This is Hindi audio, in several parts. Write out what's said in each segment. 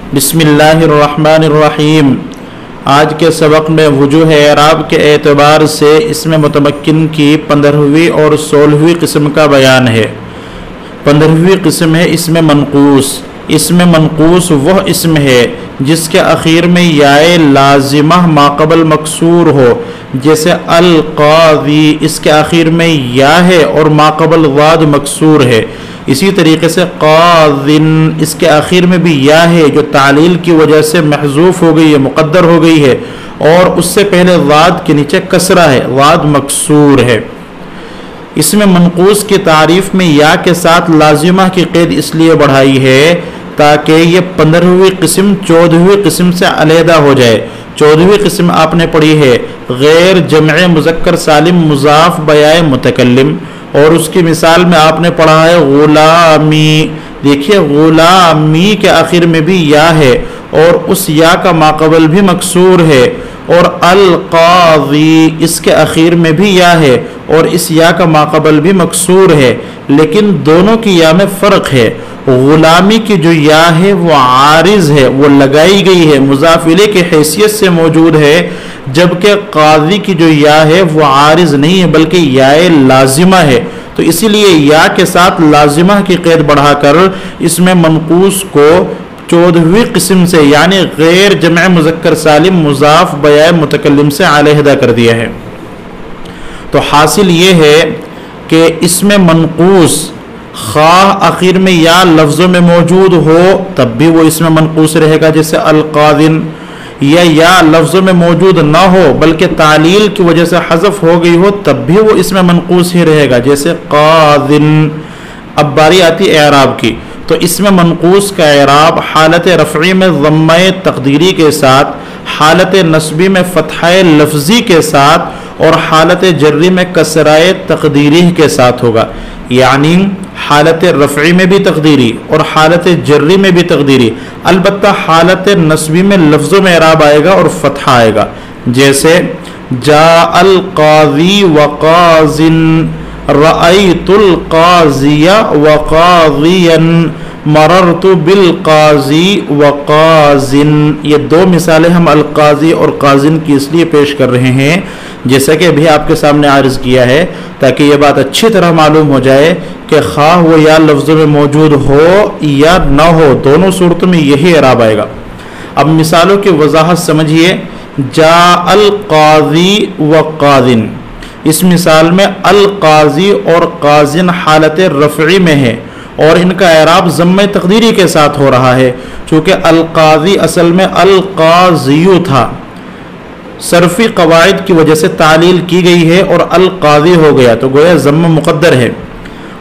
बिस्मिल्लाहिर्रहमानिर्रहीम। आज के सबक में वजूह एराब के एतबार से इसमें मुतमक्किन की 15वीं और 16वीं किस्म का बयान है। 15वीं किस्म है इसमें मनकूस। इसमें मनकूस वह इसम है जिसके आखिर में याए लाजिमा माक़बल मकसूर हो, जैसे अल क़ाज़ी इसके आखिर में या है और माक़बल वाद मकसूर है। इसी तरीके से क़ाज़िन इसके आखिर में भी या है जो तालील की वजह से महजूफ हो गई है, मुक़द्दर हो गई है, और उससे पहले वाद के नीचे कसरा है, वाद मकसूर है। इसमें मनकूस की तारीफ में या के साथ लाजिमा की क़ैद इसलिए बढ़ाई है ताकि ये 15वीं किस्म 14वीं किस्म से अलहदा हो जाए। 14वीं किस्म आपने पढ़ी है गैर जमअ मुज़क्कर सालिम मुज़ाफ बयाए मुतकल्लिम, और उसकी मिसाल में आपने पढ़ा है गुलामी। देखिए गुलामी के आखिर में भी या है और उस या का माक़बल भी मकसूर है, और अल क़ाज़ी इसके आखिर में भी या है और इस या का माक़बल भी मकसूर है, लेकिन दोनों की या में फ़र्क है। गुलामी की जो या है वो आरिज़ है, वो लगाई गई है, मुज़ाफ़ इलैह की हैसियत से मौजूद है, जबकि क़ाज़ी की जो या है वो आरिज़ नहीं है बल्कि याए लाजिमा है। तो इसीलिए या के साथ लाजिमा की क़ैद बढ़ाकर इसमें मनकूस को 14वीं किस्म से यानी गैर जमअ मुज़क्कर सालिम मुज़ाफ बयाए मुतकल्लिम से अलहदा कर दिया है। तो हासिल ये है कि इसमें मनकूस खाह आखिर में या लफ्ज़ों में मौजूद हो तब भी वो इसमें मनकूस रहेगा, जैसे अल क़ाज़िन, या लफ्ज़ों में मौजूद ना हो बल्कि तालील की वजह से हज़फ हो गई हो तब भी वो इसमें मनकूस ही रहेगा, जैसे क़ाज़िन। अब बारी आती एराब की, तो इसमें मनकूस का एराब हालत रफ़ई में ज़म्मा तक़दीरी के साथ, हालत नस्बी में फ़तह लफ्ज़ी के साथ और हालत जर्री में कसराए तक़दीरी के साथ होगा। यानी हालत रफ़ई में भी तक़दीरी और हालत जर्री में भी तक़दीरी, अलबत्ता हालत नस्बी में लफ्ज़ों में एराब आएगा और फ़तह आएगा, जैसे जाअल क़ाज़ी व क़ाज़िन, रअयतुल क़ाज़िया व क़ाज़ियन, मररतु बिल क़ाज़ी व क़ाज़िन। ये दो मिसालें हम अल क़ाज़ी और क़ाज़िन की इसलिए पेश कर रहे हैं जैसा कि अभी आपके सामने आर्ज़ किया है, ताकि ये बात अच्छी तरह मालूम हो जाए कि खा वो या लफ्ज़ों में मौजूद हो या ना हो, दोनों सूरतों में यही एराब आएगा। अब मिसालों की वजाहत समझिए। जाअल क़ाज़ी व क़ाज़िन, इस मिसाल में अल क़ाज़ी और क़ाज़िन हालत रफ़ई में है और इनका एराब ज़म्मे तक़दीरी के साथ हो रहा है, चूँकि अल क़ाज़ी असल में अल क़ाज़ियु था, सरफ़ी क़वाइद की वजह से तालील की गई है और अल क़ाज़ी हो गया तो गोया ज़म्म मुक़द्दर है।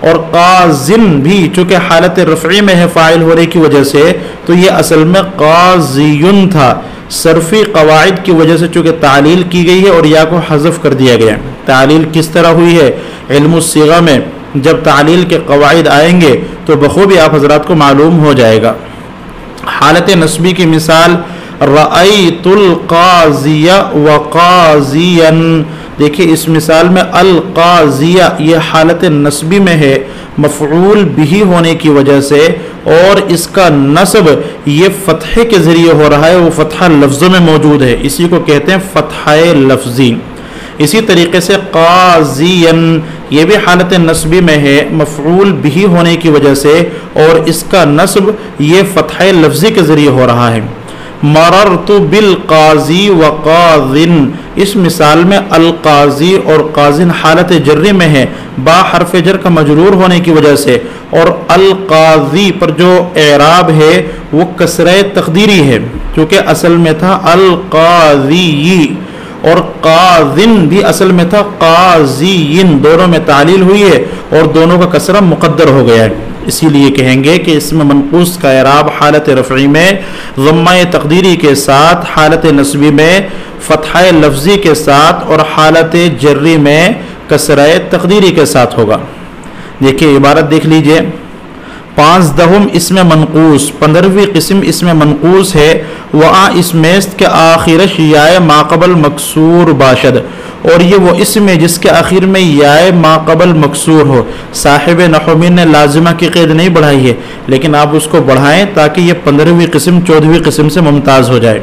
और क़ाज़िन भी चूँकि हालत रफ़ई में है फ़ाइल होने की वजह से, तो ये असल में क़ाज़ियुन था, सरफ़ी क़वाइद की वजह से चूँकि तालील की गई है और या को हज़फ कर दिया गया। तालील किस तरह हुई है? इल्मुस्सिग़ा में जब तालील के क़वाइद आएंगे तो बख़ूबी आप हज़रात को मालूम हो जाएगा। हालत नस्बी की मिसाल रअयतुल क़ाज़िया व क़ाज़ियन। देखिए इस मिसाल में अल क़ाज़िया ये हालत नस्बी में है मफ़ऊल बिही होने की वजह से, और इसका नस्ब ये फ़तह के ज़रिए हो रहा है, वो फ़तह लफ्ज़ों में मौजूद है, इसी को कहते हैं फ़तह लफ्ज़ी। इसी तरीके से क़ाज़ियन ये भी हालत नस्बी में है मफ़ऊल बिही होने की वजह से, और इसका नस्ब ये फ़तह लफ्ज़ी के ज़रिए हो रहा है। मररतु बिल क़ाज़ी व क़ाज़िन, इस मिसाल में अल क़ाज़ी और क़ाज़िन हालत जर्री में है बा हर्फ़ जर का मजरूर होने की वजह से, और अल क़ाज़ी पर जो एराब है वो कसरे तक़दीरी है क्योंकि असल में था अल क़ाज़ी, और क़ाज़िन भी असल में था क़ाज़ियिन, दोनों में तालील हुई है और दोनों का कसरा मुक़द्दर हो गया है। इसीलिए कहेंगे कि इसमें मनकूस का एराब हालत रफ़ई में ज़म्मा तक़दीरी के साथ, हालत नस्बी में फ़तह लफ्ज़ी के साथ और हालत जर्री में कसराए तक़दीरी के साथ होगा। देखिए इबारत देख लीजिए। 5 इसमें मनकूस, 15वीं किस्म इसमें मनकूस है। वहाँ इसमें के आखिरश याए माक़बल मकसूर बाशद, और ये वो इसम है जिसके आखिर में याए माक़बल मकसूर हो। साहिब नहमीन ने लाजिमा की क़ैद नहीं बढ़ाई है, लेकिन आप उसको बढ़ाएं ताकि ये 15वीं किस्म 14वीं किस्म से मुमताज़ हो जाए।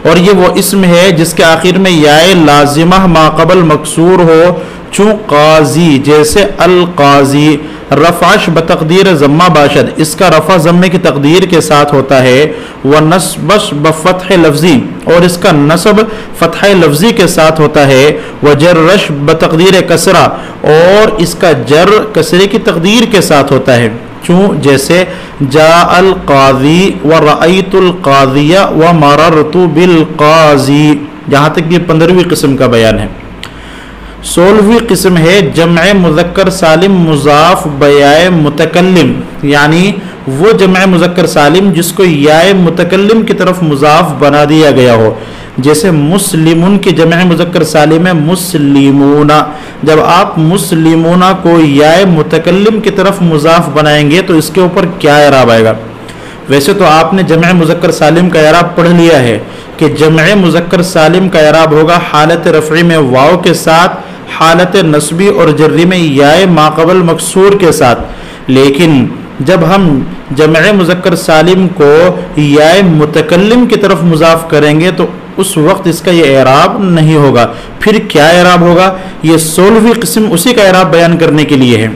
और ये वो इसम है जिसके आखिर में याए लाजिमा माक़बल मकसूर हो, चूँ काजी जैसे अल काजी। रफ़ाश बतक़दीर ज़म्मा बाशद, इसका रफ़ा ज़म्मे की तकदीर के साथ होता है। व नस्बश बफ़त्ह लफ्ज़ी, और इसका नस्ब फ़तह लफ्ज़ी के साथ होता है। व जर्रश बतक़दीर कसरा, और इसका जर कसरे की तकदीर के साथ होता है। चूँ जैसे जा अल काज़ी व रअयतुल काज़िया व मररतु बिल काज़ी। यहाँ तक ये 15वीं किस्म का बयान है। 16वीं किस्म है जमअ मुज़क्कर सालिम मुज़ाफ़ बयाए मुतकल्लिम, यानी वो जमअ मुज़क्कर सालिम जिसको याए मुतकल्लिम की तरफ मुज़ाफ़ बना दिया गया हो। जैसे मुस्लिमुन की जमअ मुज़क्कर सालिम है मुस्लिमूना। जब आप मुस्लिमूना को याए मुतकल्लिम की तरफ मुज़ाफ़ बनाएंगे तो इसके ऊपर क्या एराब आएगा? वैसे तो आपने जमअ मुज़क्कर सालिम का एराब पढ़ लिया है कि जमअ मुज़क्कर सालिम का एराब होगा हालत रफ़ई में वाव के साथ, हालत नस्बी और जर्री में याए माक़बल मकसूर के साथ। लेकिन जब हम जमअ मुज़क्कर सालिम को याए मुतकल्लिम की तरफ मुज़ाफ़ करेंगे तो उस वक्त इसका ये एराब नहीं होगा। फिर क्या एराब होगा? ये 16वीं किस्म उसी का एराब बयान करने के लिए है।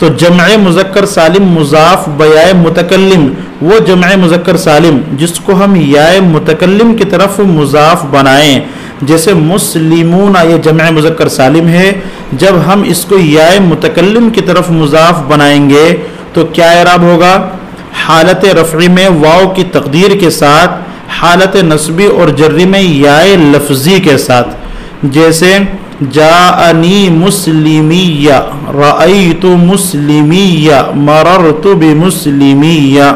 तो जमअ मुज़क्कर सालिम मुज़ाफ़ बयाए मुतकल्लिम, वो जमअ मुज़क्कर सालिम जिसको हम याए मुतकल्लिम की तरफ मुज़ाफ़ बनाएं। जैसे मुस्लिमूना ये जमअ मुज़क्कर सालिम है, जब हम इसको याए मुतकल्लिम की तरफ मुज़ाफ़ बनाएंगे तो क्या एराब होगा? हालत रफ़ई में वाव की तकदीर के साथ, हालत नस्बी और जर्री में याए लफ्ज़ी के साथ। जैसे जाअनी मुस्लिमिया, रअयतु मुस्लिमिया, मररतु बिमुस्लिमिया।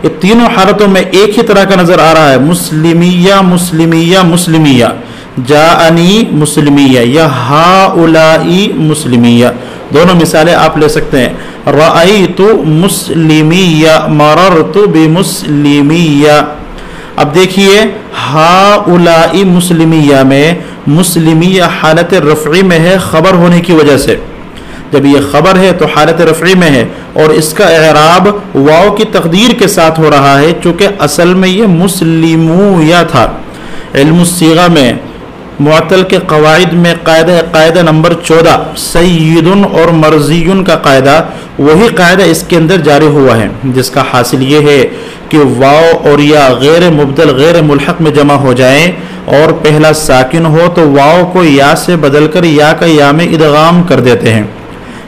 ये तीनों हालतों में एक ही तरह का नजर आ रहा है, मुस्लिमिया मुस्लिमिया मुस्लिमिया। जाअनी मुस्लिमिया या हाउलाई मुस्लिमिया, दोनों मिसालें आप ले सकते हैं। रअयतु मुस्लिमिया, मररतु बिमुस्लिमिया। अब देखिए हाउलाई मुस्लिमिया में मुस्लिमिया हालत रफ़ई में है खबर होने की वजह से। जब ये खबर है तो हालत रफ़ई में है और इसका एराब वाव की तकदीर के साथ हो रहा है, चूँकि असल में ये मुस्लिमूया था। इल्मुस्सीगा में मुअत्तल के क़वाइद में कायदा नंबर 14 सय्यिदुन और मर्ज़ियुन का कायदा, वही कायदा इसके अंदर जारी हुआ है, जिसका हासिल ये है कि वाव और या गैर मुबदल गैर मुल्हक़ में जमा हो जाएं और पहला साकिन हो तो वाव को या से बदलकर या का या में इदगाम कर देते हैं।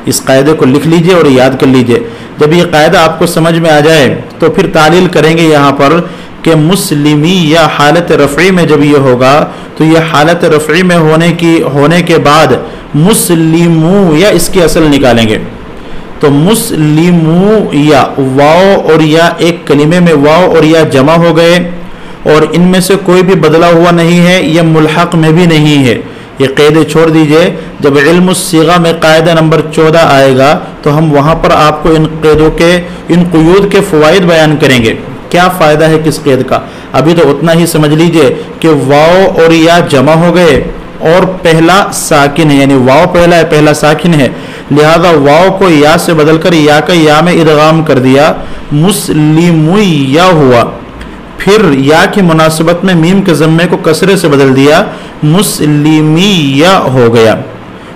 इस कायदे को लिख लीजिए और याद कर लीजिए। जब ये कायदा आपको समझ में आ जाए तो फिर तालील करेंगे यहाँ पर कि मुस्लिमी या हालत रफ़ई में जब ये होगा तो ये हालत रफ़ई में होने के बाद मुस्लिमू या इसकी असल निकालेंगे। तो मुस्लिमू या वाव और या एक कलिमे में वाव और या जमा हो गए और इनमें से कोई भी बदला हुआ नहीं है, यह मुल्हक़ में भी नहीं है। ये क़ैदे छोड़ दीजिए। जब इल्मुस्सीगा में कायदा नंबर 14 आएगा तो हम वहाँ पर आपको इन क़ैदों के इन क़ुयूद के फ़वाइद बयान करेंगे। क्या फ़ायदा है किस क़ैद का? अभी तो उतना ही समझ लीजिए कि वाव और या जमा हो गए और पहला साकिन है, यानी वाव पहला है, पहला साकिन है, लिहाजा वाव को या से बदलकर या का या में इदगाम कर दिया, मुस्लिमुय्या हुआ। फिर या की मुनासिबत में मीम के ज़म्मे को कसरे से बदल दिया, मुस्लिमिया हो गया।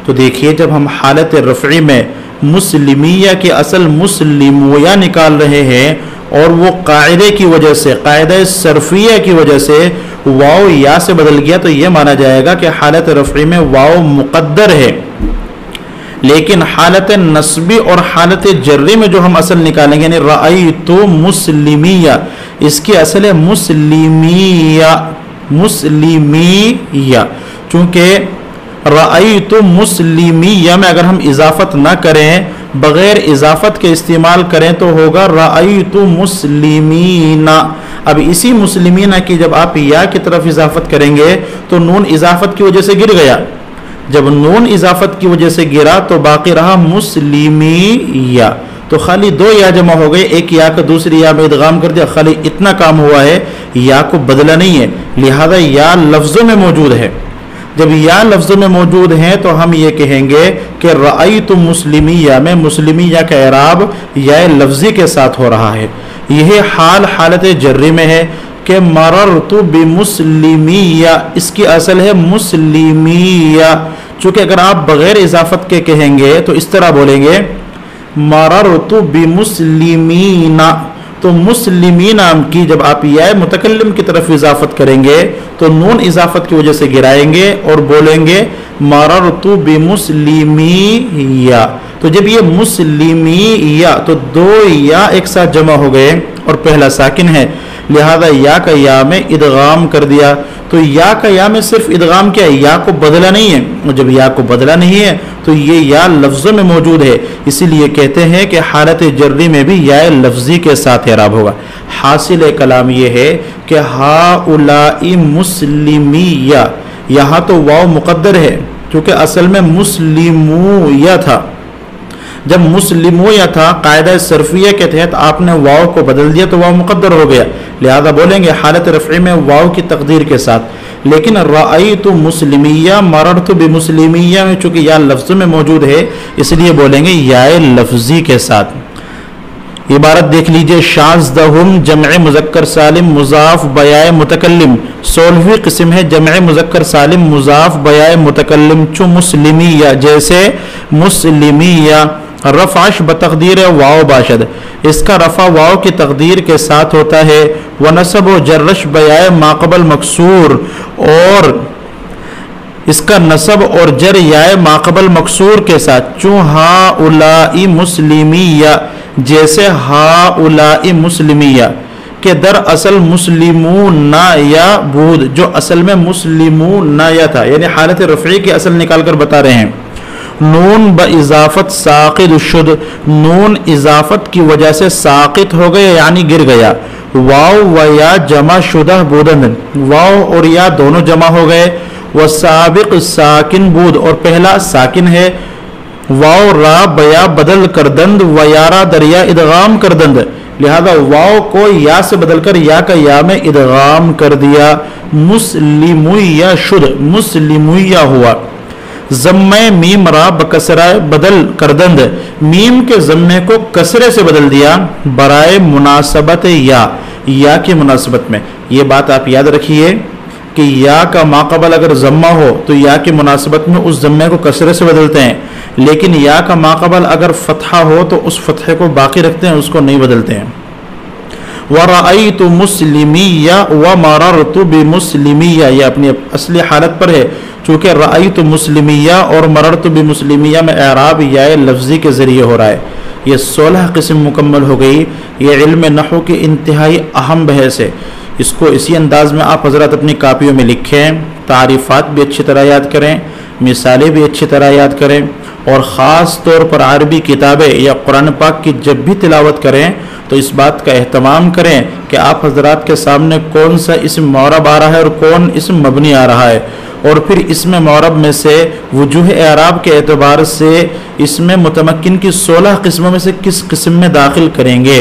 तो देखिए जब हम हालत रफ़ई में मुस्लिमिया की असल मुस्लिमुया निकाल रहे हैं और वो कायदे की वजह से, कायदा सरफिया की वजह से वाव या से बदल गया तो ये माना जाएगा कि हालत रफ़ई में वाव मुक़द्दर है। लेकिन हालत नस्बी और हालत जर्री में जो हम असल निकालेंगे, यानी रअयतु मुस्लिमिया, इसकी असल है मुस्लिमिया, मुस्लिमिया। चूँकि रअयतु मुस्लिमिया में अगर हम इजाफत ना करें, बग़ैर इजाफत के इस्तेमाल करें तो होगा रअयतु मुस्लिमीना। अब इसी मुस्लिमीना की जब आप या की तरफ इजाफत करेंगे तो नून इजाफत की वजह से गिर गया। जब नून इजाफत की वजह से गिरा तो बाकी रहा मुस्लिमिया। तो खाली दो या जमा हो गए, एक या का दूसरी या में इदगाम कर दिया, खाली इतना काम हुआ है, या को बदला नहीं है, लिहाजा या लफ्ज़ों में मौजूद है। जब या लफ्ज़ में मौजूद हैं तो हम ये कहेंगे कि रअयतु मुस्लिमिया में मुस्लिमिया का एराब या लफ्ज़ी के साथ हो रहा है। यह हालत जर्री में है कि मररतु बिमुस्लिमिया, इसकी असल है मुस्लिमिया। चूँकि अगर आप बग़ैर इजाफत के कहेंगे तो इस तरह बोलेंगे मररतु बिमुस्लिमीना, तो मुस्लिमी नाम की जब आप या मुतकल्लिम की तरफ इजाफत करेंगे तो नून इजाफत की वजह से गिराएंगे और बोलेंगे मररतु बिमुस्लिमिया। तो जब ये मुस्लिमिया तो दो या एक साथ जमा हो गए और पहला साकिन है, लिहाजा या का या में इदगाम कर दिया। तो या का या में सिर्फ इदगाम किया, या को बदला नहीं है। और जब या को बदला नहीं है तो ये या लफ्ज़ों में मौजूद है, इसीलिए कहते हैं कि हालत जर्री में भी या लफ्ज़ी के साथ एराब होगा। हासिल कलाम ये है कि हाउलाई मुस्लिमिया, यहाँ तो वाव मुक़द्दर है क्योंकि असल में मुस्लिमूया था। जब मुस्लिमूया था कायदा सरफिया के तहत आपने वाव को बदल दिया तो वाव मुक़द्दर हो गया, लिहाजा बोलेंगे हालत रफ़ी में वाव की तकदीर के साथ। लेकिन रअयतु मुस्लिमिया मररतु बिमुस्लिमिया में चूँकि या लफ्ज़ में मौजूद है इसलिए बोलेंगे या लफ्ज़ी के साथ। इबारत देख लीजिए, शाज़दहुम जमअ मुज़क्कर सालिम मुज़ाफ़ बयाए मुतकल्लिम, 16वीं किस्म है जमअ मुज़क्कर सालिम मुज़ाफ़ बयाए मुतकल्लिम। चु मुस्लिमिया जैसे मुस्लिमिया, रफ़ाश बतक़दीर वाव बाशद, इसका रफ़ा वाव की तक़दीर के साथ होता है। व नसब व जर्रश बयाए माक़बल मकसूर, और इसका नसब और जर याए माक़बल मकसूर के साथ। चू हाउलाई मुस्लिमिया जैसे हाउलाई मुस्लिमिया के दर असल मुस्लिमूना या बूद, जो असल में मुस्लिमूना या था, यानी हालत रफ़ी की असल निकाल कर बता रहे हैं। नून ब इजाफत साक़िद शुद, नून इजाफत की वजह से साक़ित हो गया यानी गिर गया। वाव व या जमा शुदा बूदन, वाव और या दोनों जमा हो गए। व साबिक़ साकिन बूद, और पहला साकिन है। वाव रा बया बदल कर दंद, वयारा दरिया इदगाम कर दंद, लिहाजा वाव को या से बदलकर या का या में इदगाम कर दिया। मुस्लिमुया शुद, मुस्लिमुया हुआ। ज़म्मे मीम रा बकसरा बदल कर दंद, मीम के ज़म्मे को कसरे से बदल दिया बराए मुनासबत या की मुनासबत में। ये बात आप याद रखिए कि या का माक़बल अगर ज़म्मा हो तो या की मुनासबत में उस ज़म्मे को कसरे से बदलते हैं, लेकिन या का माक़बल अगर फ़तहा हो तो उस फ़तहे को बाकी रखते हैं, उसको नहीं बदलते हैं। वरअयतु मुस्लिमिया व मररतु बिमुस्लिमिया, यह अपनी असली हालत पर है। चूँकि रअयतु मुस्लिमिया और मररतु बिमुस्लिमिया में एराब या लफ्ज़ी के ज़रिए हो रहा है। ये 16 किस्म मुकम्मल हो गई। ये इल्म नहू की इंतहाई अहम बहस है। इसको इसी अंदाज में आप हज़रात अपनी कापियों में लिखें, तारीफ़ात भी अच्छी तरह याद करें, मिसालें भी अच्छी तरह याद करें, और ख़ास तौर पर अरबी किताबें या कुरान पाक की जब भी तिलावत करें तो इस बात का एहतमाम करें कि आप हज़रात के सामने कौन सा इसम मौरब आ रहा है और कौन इसम मबनी आ रहा है, और फिर इसमें मौरब में से वजूह एराब के एतबार से इसमें मुतमक्किन की 16 किस्मों में से किस किस्म में दाखिल करेंगे।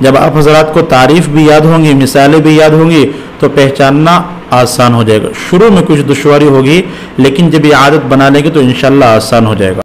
जब आप हज़रात को तारीफ़ भी याद होंगी, मिसालें भी याद होंगी, तो पहचानना आसान हो जाएगा। शुरू में कुछ दुश्वारी होगी, लेकिन जब ये आदत बना लेंगे तो इंशाअल्लाह आसान हो जाएगा।